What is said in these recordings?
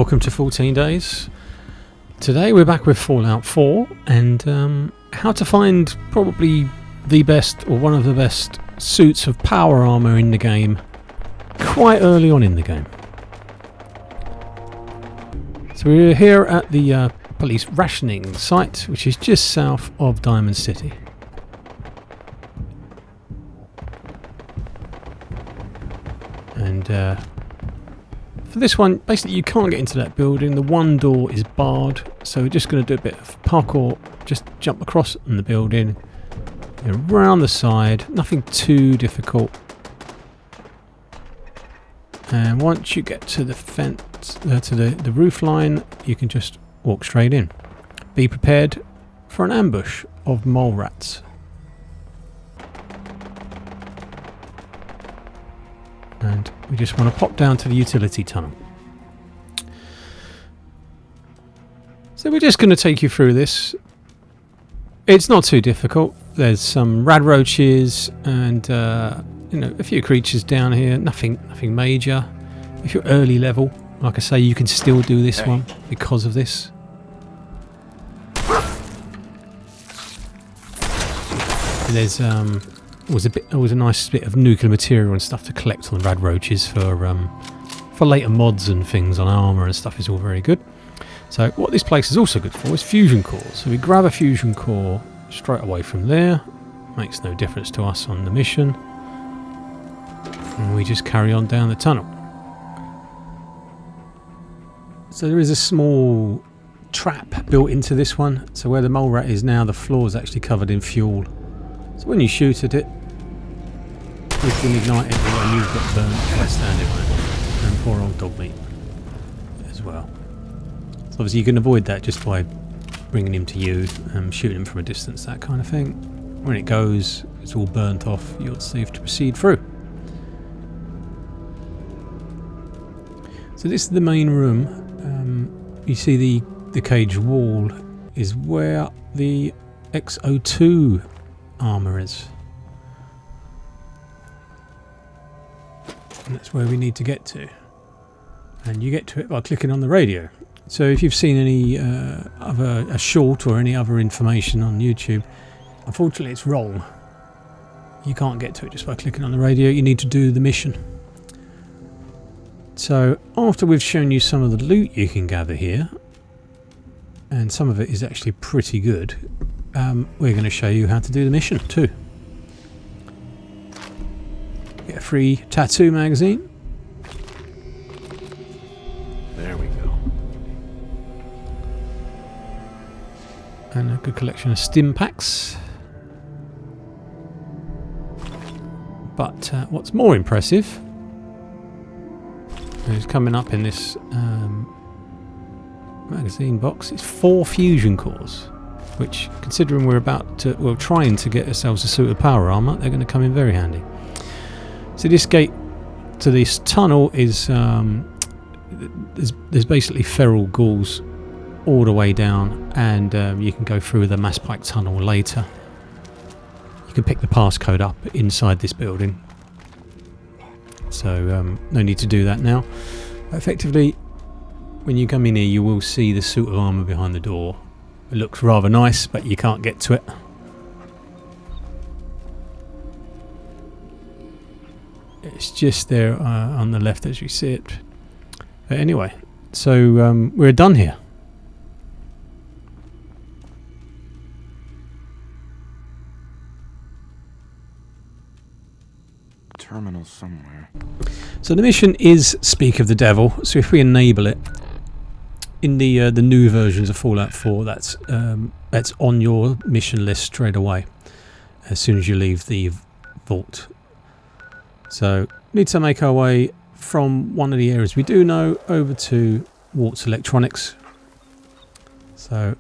welcome to 14 Days. Today we're back with Fallout 4 and how to find probably the best or one of the best suits of power armor in the game quite early on in the game. So we're here at the police rationing site, which is just south of Diamond City. And for this one, basically you can't get into that building. The one door is barred, so we're just going to do a bit of parkour. Just jump across on the building, around the side, nothing too difficult. And once you get to the fence, to the roof line, you can just walk straight in. Be prepared for an ambush of mole rats. And we just want to pop down to the utility tunnel. So we're just going to take you through this. It's not too difficult. There's some rad roaches and a few creatures down here. Nothing major. If you're early level, like I say, you can still do this one because of this. There's always a nice bit of nuclear material and stuff to collect on the rad roaches for later mods and things on armor and stuff is all very good. So what this place is also good for is fusion cores. So we grab a fusion core straight away from there. Makes no difference to us on the mission. And we just carry on down the tunnel. So there is a small trap built into this one. So where the mole rat is now, the floor is actually covered in fuel. So when you shoot at it, you can ignite it and you've got burnt by standing on it. And poor old dog meat as well. So obviously you can avoid that just by bringing him to you, shooting him from a distance, that kind of thing. When it goes, it's all burnt off, you're safe to proceed through. So this is the main room. You see the cage wall is where the X02 armor is. And that's where we need to get to. And you get to it by clicking on the radio. So if you've seen any a short or any other information on YouTube, unfortunately it's wrong. You can't get to it just by clicking on the radio. You need to do the mission. So after we've shown you some of the loot you can gather here, and some of it is actually pretty good, we're going to show you how to do the mission too. Get a free tattoo magazine. There we go. And a good collection of stim packs. But what's more impressive is coming up in this magazine box. It's 4 fusion cores, which, considering we're trying to get ourselves a suit of power armor, they're going to come in very handy. So this gate to this tunnel is there's basically feral ghouls all the way down, and you can go through the mass pike tunnel later. You can pick the passcode up inside this building, so no need to do that now. Effectively, when you come in here, you will see the suit of armor behind the door. It looks rather nice, but you can't get to it. It's just there on the left as you see it. But anyway, so we're done here. Terminal somewhere. So the mission is Speak of the Devil. So if we enable it in the new versions of Fallout 4, that's on your mission list straight away as soon as you leave the vault. So need to make our way from one of the areas we do know over to Wattz Electronics. So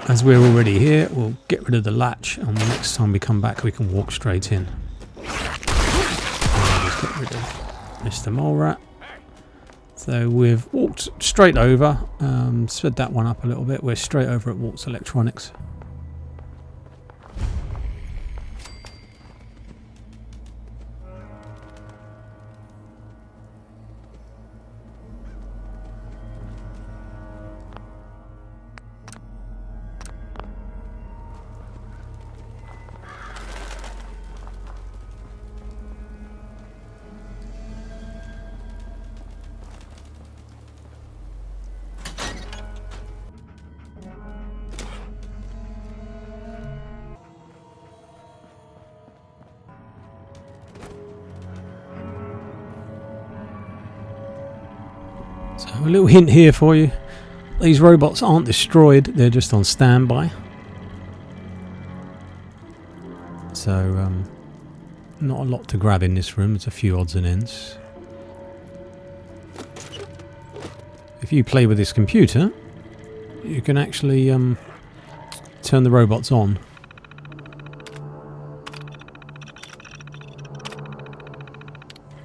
as we're already here, we'll get rid of the latch, and the next time we come back we can walk straight in. Get rid of Mr. Mole Rat. So we've walked straight over, sped that one up a little bit. We're straight over at Wattz Electronics. A little hint here for you. These robots aren't destroyed, they're just on standby. So, not a lot to grab in this room, there's a few odds and ends. If you play with this computer, you can actually turn the robots on.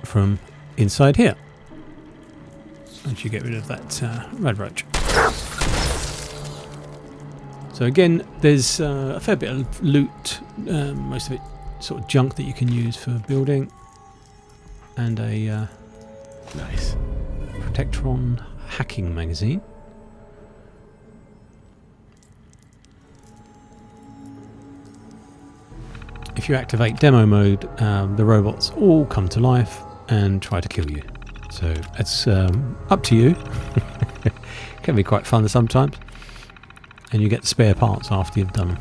From inside here. Once you get rid of that red roach. So again, there's a fair bit of loot, most of it sort of junk that you can use for building, and a Nice. Protectron hacking magazine. If you activate demo mode, the robots all come to life and try to kill you. So it's up to you. Can be quite fun sometimes. And you get the spare parts after you've done them.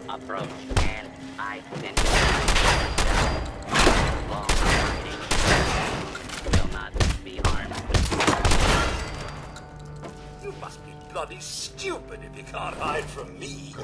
Approach and identify. Long riding will not be harmed. You must be bloody stupid if you can't hide from me.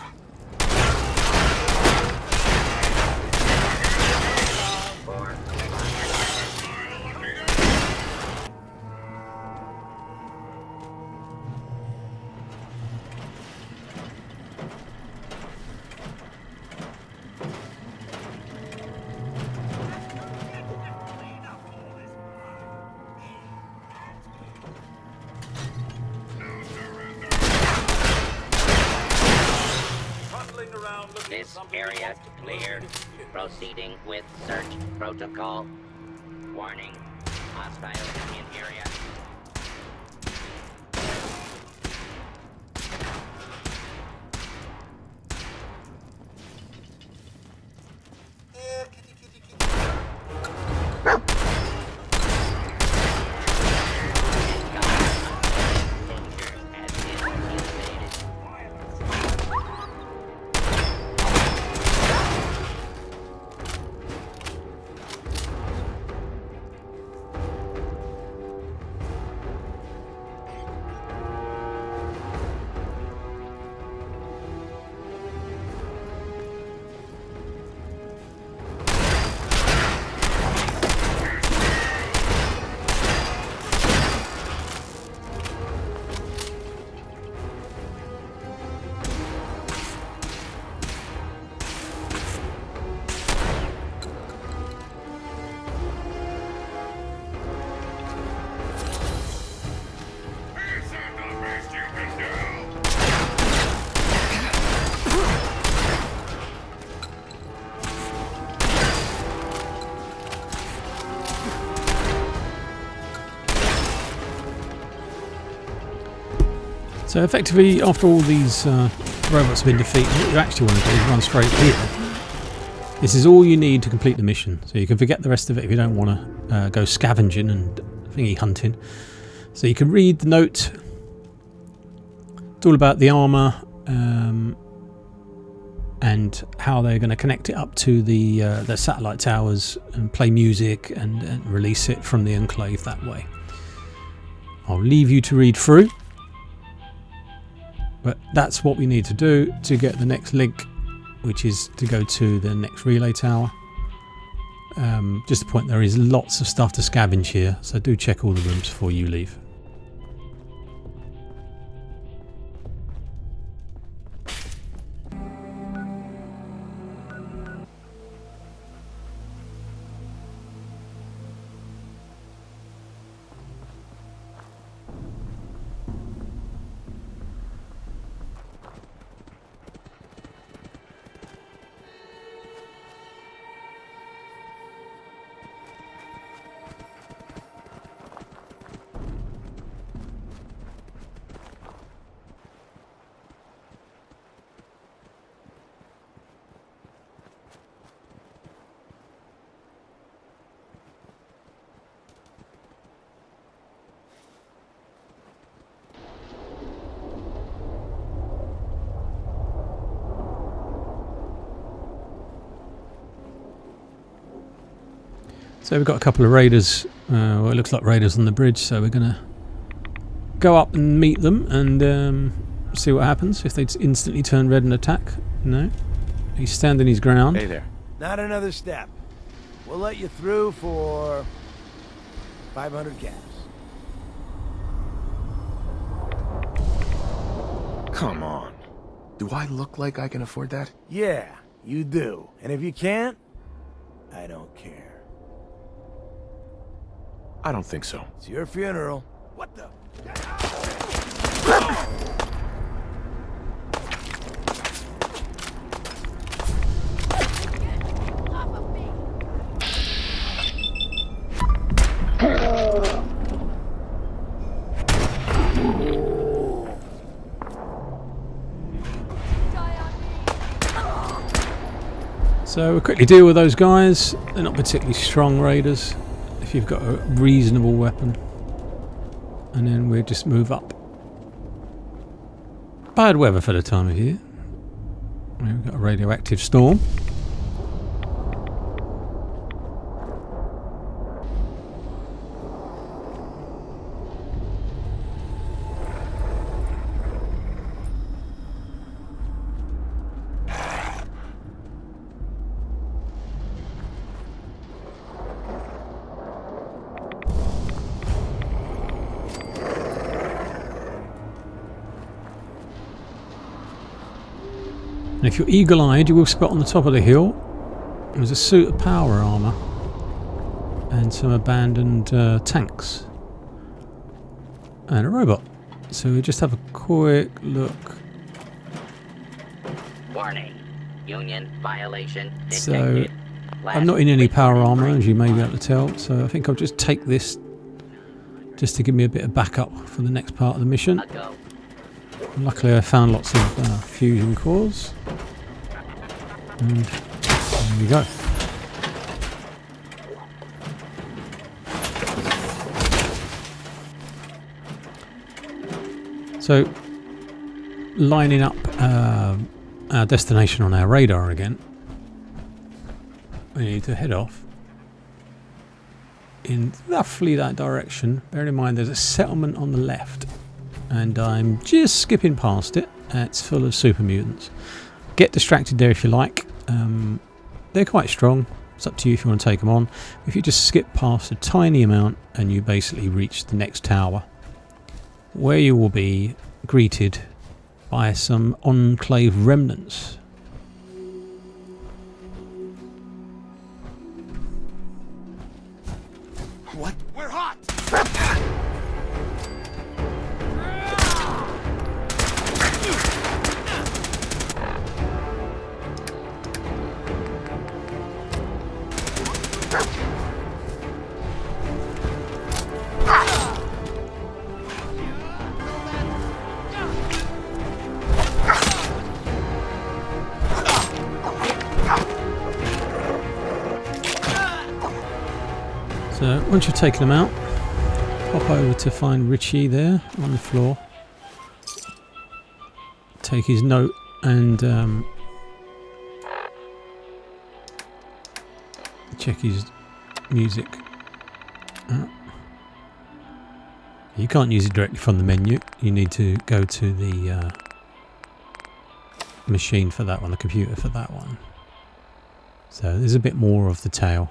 This area cleared. Proceeding with search protocol. Warning, hostiles in area. So effectively, after all these robots have been defeated, what you actually want to do is run straight here. This is all you need to complete the mission. So you can forget the rest of it if you don't want to go scavenging and thingy hunting. So you can read the note. It's all about the armour and how they're going to connect it up to the satellite towers and play music and release it from the Enclave that way. I'll leave you to read through. But that's what we need to do to get the next link, which is to go to the next relay tower. Just a point, there is lots of stuff to scavenge here, so do check all the rooms before you leave. So we've got a couple of raiders. Well, it looks like raiders on the bridge, so we're going to go up and meet them and see what happens. If they instantly turn red and attack. No. He's standing his ground. Hey there. Not another step. We'll let you through for 500 caps. Come on. Do I look like I can afford that? Yeah, you do. And if you can't, I don't care. I don't think so. It's your funeral. What the? So we'll quickly deal with those guys. They're not particularly strong raiders if you've got a reasonable weapon. And then we'll just move up. Bad weather for the time of year. We've got a radioactive storm. And if you're eagle-eyed, you will spot on the top of the hill there's a suit of power armor and some abandoned tanks and a robot. So we just have a quick look. Warning. Union violation So detected. I'm not in any power armor, as you may be able to tell, so I think I'll just take this just to give me a bit of backup for the next part of the mission. A go. Luckily I found lots of fusion cores. And there we go. So, lining up our destination on our radar again, we need to head off in roughly that direction. Bear in mind there's a settlement on the left and I'm just skipping past it. It's full of super mutants. Get distracted there if you like. They're quite strong. It's up to you if you want to take them on. If you just skip past a tiny amount and you basically reach the next tower, where you will be greeted by some Enclave remnants. What? We're hot! So once you've taken them out, pop over to find Richie there on the floor. Take his note and check his music. You can't use it directly from the menu. You need to go to the machine for that one, the computer for that one. So there's a bit more of the tale.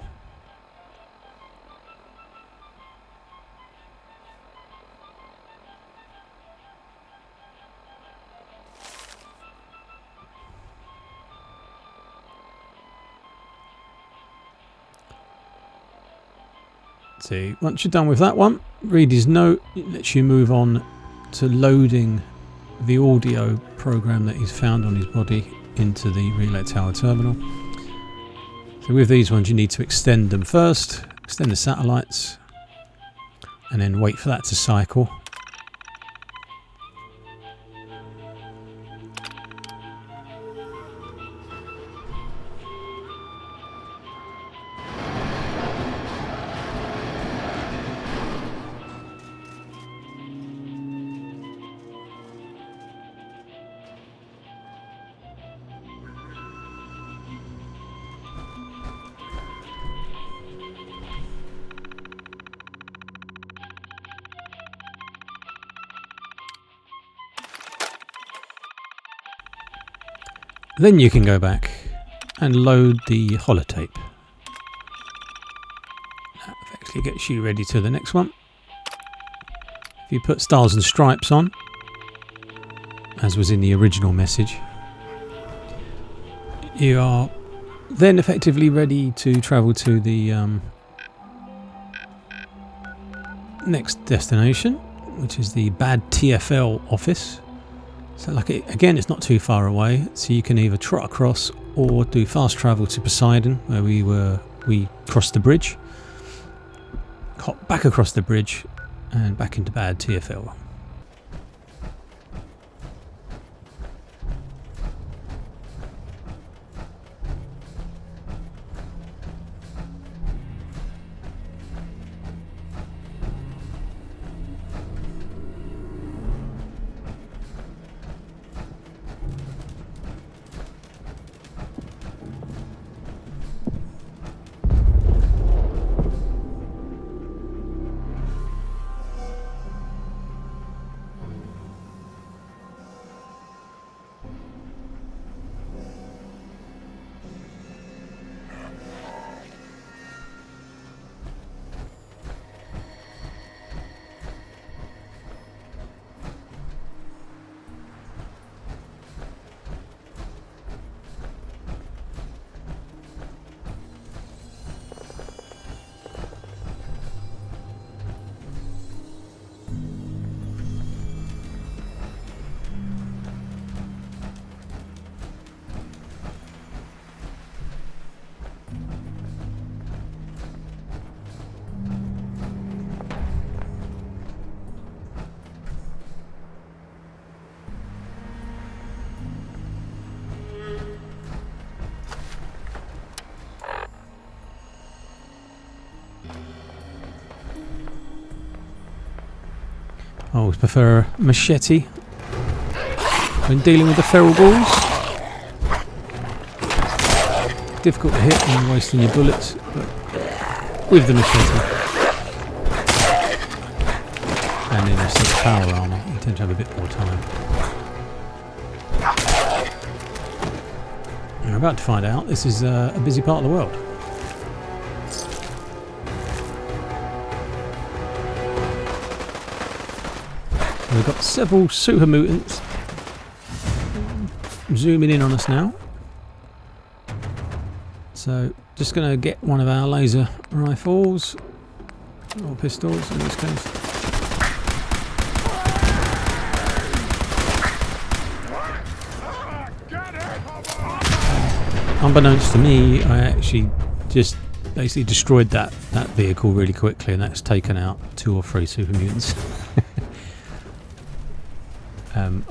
See, once you're done with that one, read his note. It lets you move on to loading the audio program that he's found on his body into the relay tower terminal. So with these ones you need to extend them first, extend the satellites, and then wait for that to cycle. Then you can go back and load the holotape. That effectively gets you ready to the next one. If you put stars and stripes on, as was in the original message, you are then effectively ready to travel to the next destination, which is the BADTFL office. So like again, it's not too far away, so you can either trot across or do fast travel to Poseidon, where we crossed the bridge, hop back across the bridge and back into BADTFL. I always prefer a machete when dealing with the feral ghouls. Difficult to hit when you're wasting your bullets, but with the machete and in a sort of power armor, you tend to have a bit more time. And we're about to find out this is a busy part of the world. We've got several super mutants zooming in on us now. So just going to get one of our laser rifles, or pistols in this case. Unbeknownst to me, I actually just basically destroyed that vehicle really quickly, and that's taken out 2 or 3 super mutants.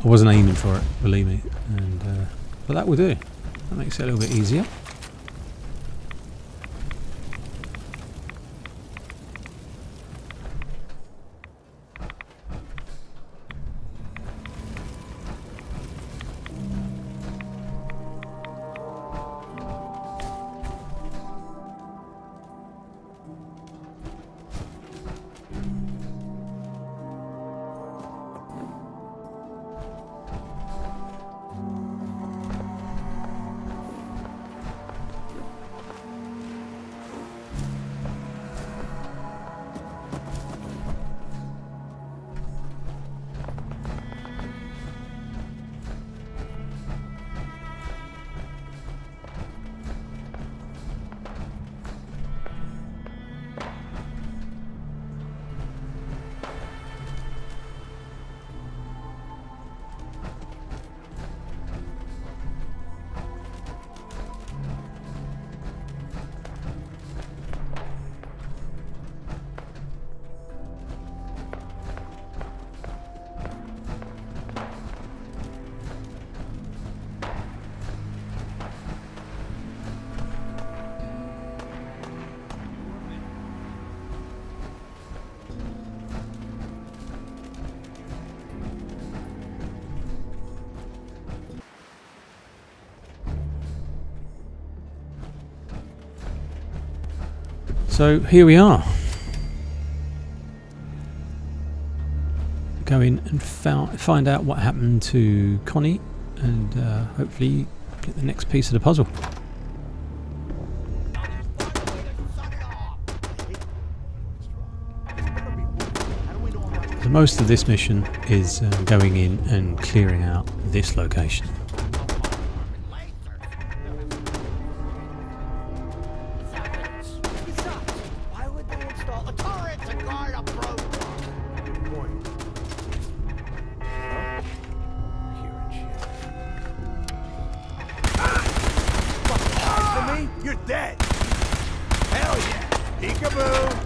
I wasn't aiming for it, believe me, but that will do. That makes it a little bit easier. So here we are. Go in and find out what happened to Connie, and hopefully Get the next piece of the puzzle. So most of this mission is going in and clearing out this location. Why would they install a turret to guard a road? Good point. Huh? Hearing shit. Ah! For me? You're dead. Hell yeah. Peekaboo.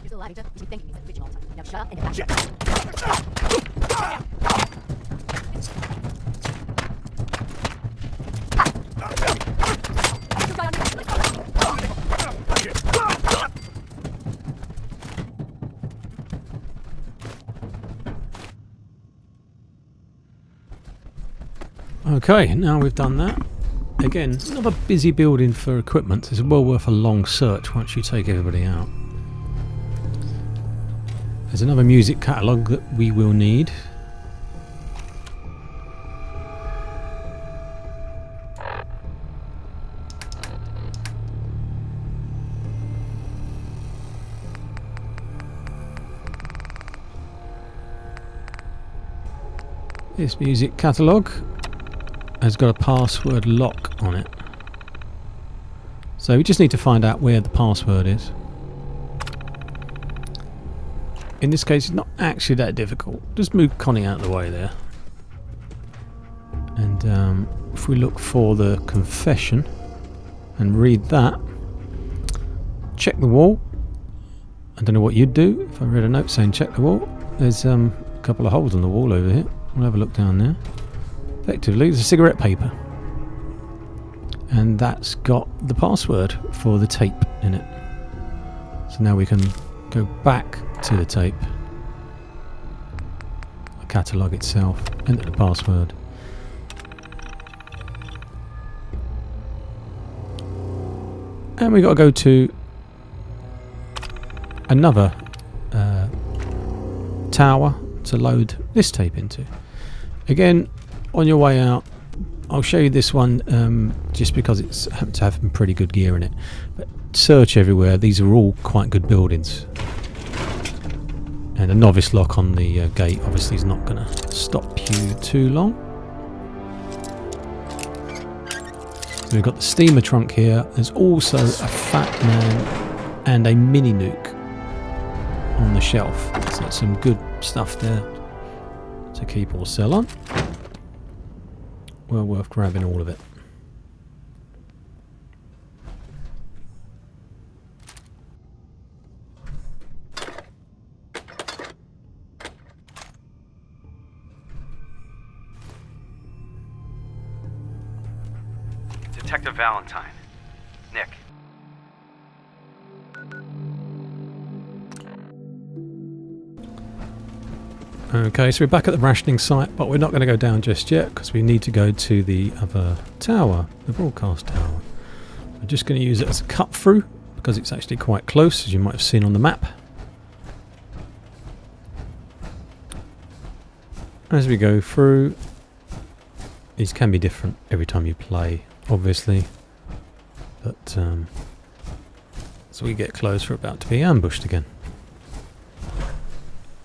You're still alive, Victor? You should be thanking me instead of bitching all the time. Now shut up and get Okay, now we've done that. Again, another busy building for equipment. It's well worth a long search once you take everybody out. There's another music catalogue that we will need. This music catalogue has got a password lock on it. So we just need to find out where the password is. In this case, it's not actually that difficult. Just move Connie out of the way there. And if we look for the confession and read that, check the wall. I don't know what you'd do if I read a note saying check the wall. There's a couple of holes in the wall over here. We'll have a look down there. Effectively, there's a cigarette paper. And that's got the password for the tape in it. So now we can go back to the tape, the catalogue itself, enter the password. And we've got to go to another tower to load this tape into. Again, on your way out, I'll show you this one just because it's happened to have some pretty good gear in it. But search everywhere. These are all quite good buildings. And a novice lock on the gate obviously is not going to stop you too long. So we've got the steamer trunk here. There's also a Fat Man and a mini nuke on the shelf. So that's some good stuff there to keep or sell on. Well worth grabbing all of it. Detective Valentine. Nick. Okay, so we're back at the rationing site, but we're not going to go down just yet because we need to go to the other tower, the broadcast tower. We're just going to use it as a cut through because it's actually quite close, as you might have seen on the map. As we go through, these can be different every time you play, obviously, but as we get close, we're about to be ambushed again.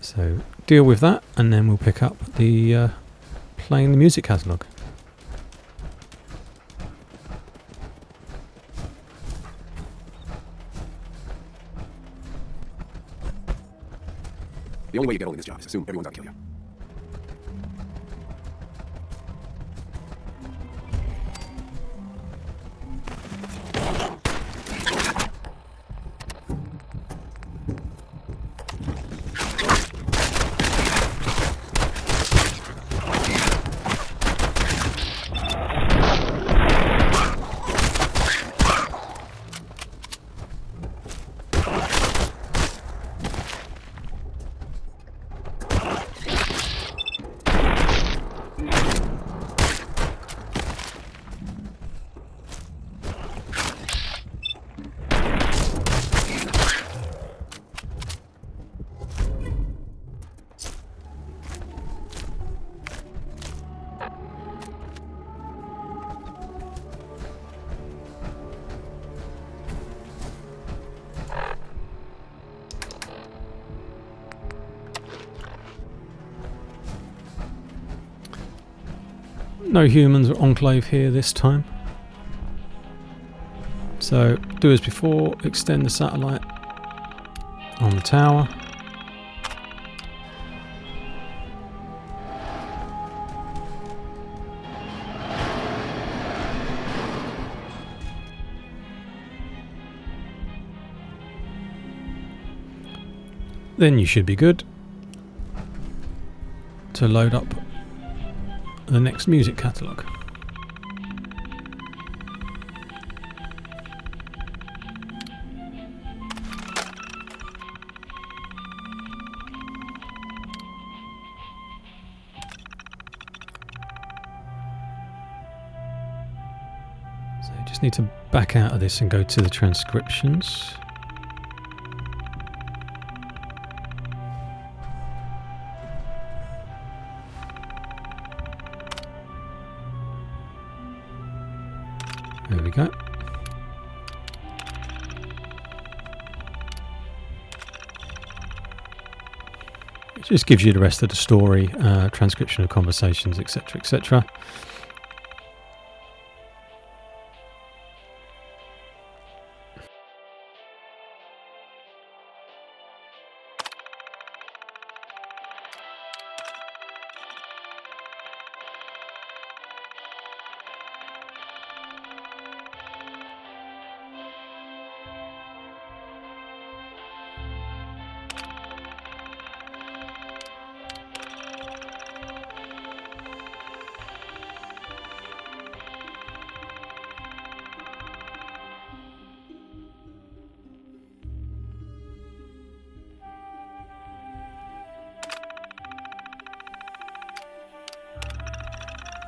So deal with that, and then we'll pick up the playing the music catalogue. The only way you get all in this job is assume everyone's out to kill you. No humans or Enclave here this time. So do as before, extend the satellite on the tower. Then you should be good to load up the next music catalogue. So you just need to back out of this and go to the transcriptions. There we go. It just gives you the rest of the story, transcription of conversations, etc., etc.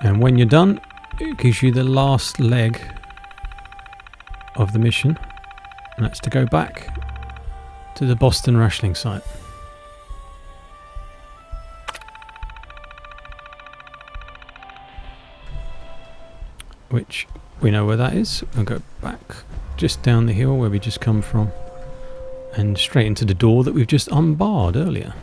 And when you're done, it gives you the last leg of the mission, and that's to go back to the Boston rationing site. Which we know where that is. We'll go back just down the hill where we just come from and straight into the door that we've just unbarred earlier.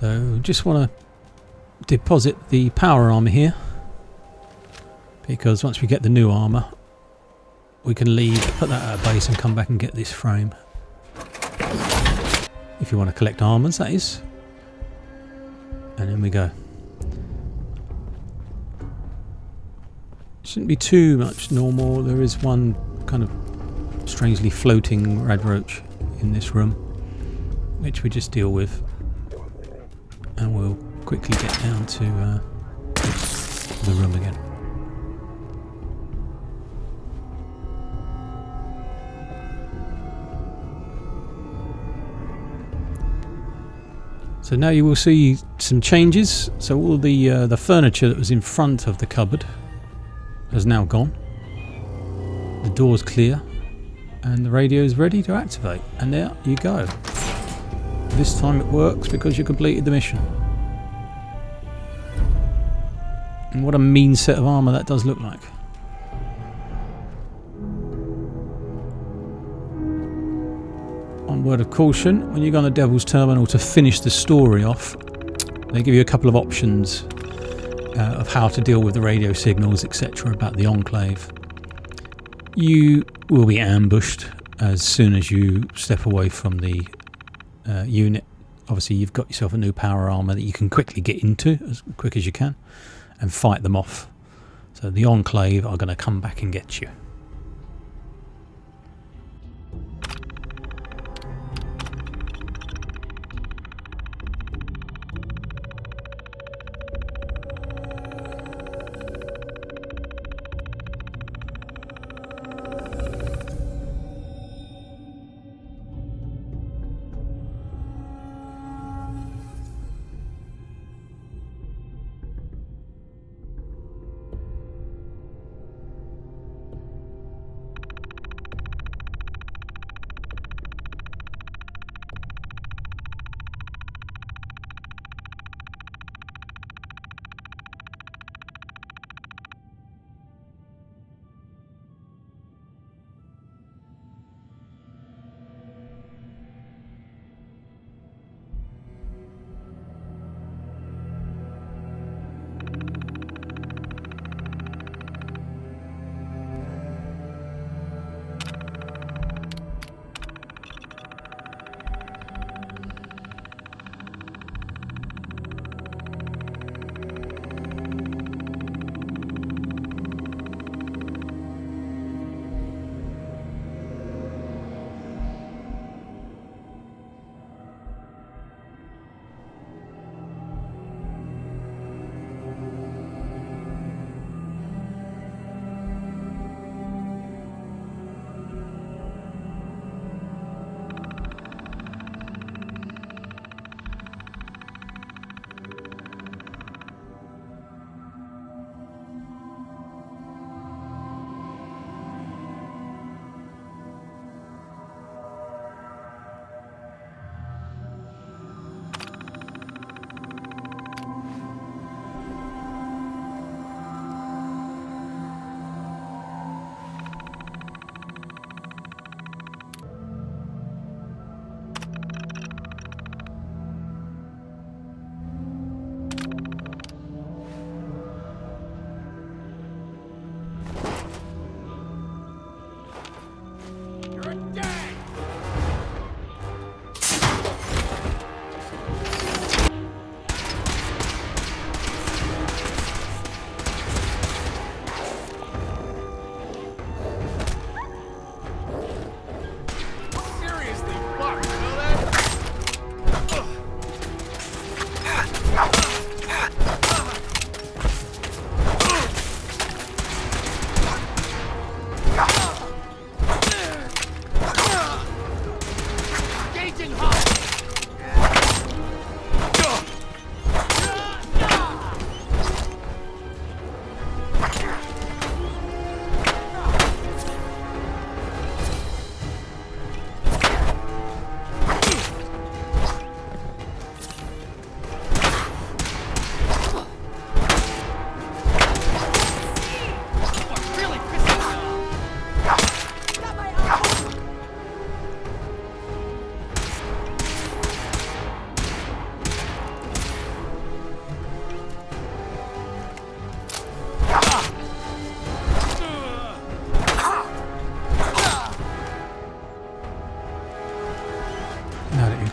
So just want to deposit the power armor here, because once we get the new armor we can leave, put that at a base and come back and get this frame. If you want to collect armors, that is. And in we go. Shouldn't be too much normal. There is one kind of strangely floating rad roach in this room, which we just deal with. And we'll quickly get down to the room again. So now you will see some changes. So all the furniture that was in front of the cupboard has now gone. The door's clear and the radio is ready to activate. And there you go. This time it works because you completed the mission. And what a mean set of armour that does look like. On word of caution, when you go on the Devil's Terminal to finish the story off, they give you a couple of options of how to deal with the radio signals, etc. about the Enclave. You will be ambushed as soon as you step away from the unit. Obviously you've got yourself a new power armour that you can quickly get into as quick as you can and fight them off. So the Enclave are going to come back and get you.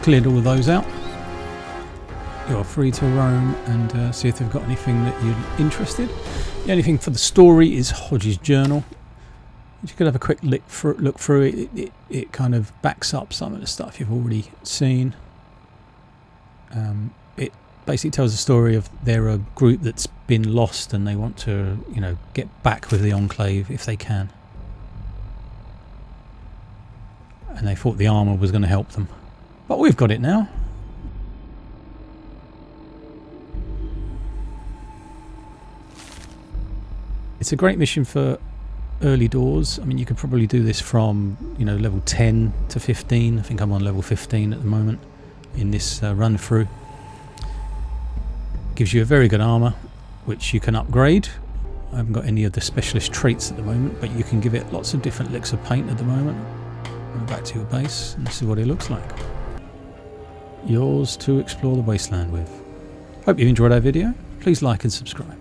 Cleared all of those out. You're free to roam and see if they've got anything that you're interested. The only thing for the story is Hodge's journal. You could have a quick look through it. It kind of backs up some of the stuff you've already seen. It basically tells the story of they're a group that's been lost and they want to, you know, get back with the Enclave if they can. And they thought the armor was going to help them. But we've got it now. It's a great mission for early doors. I mean, you could probably do this from, you know, level 10 to 15. I think I'm on level 15 at the moment in this run through. Gives you a very good armor, which you can upgrade. I haven't got any of the specialist traits at the moment, but you can give it lots of different licks of paint at the moment. Go back to your base, and this is what it looks like. Yours to explore the wasteland with. Hope you enjoyed our video. Please like and subscribe.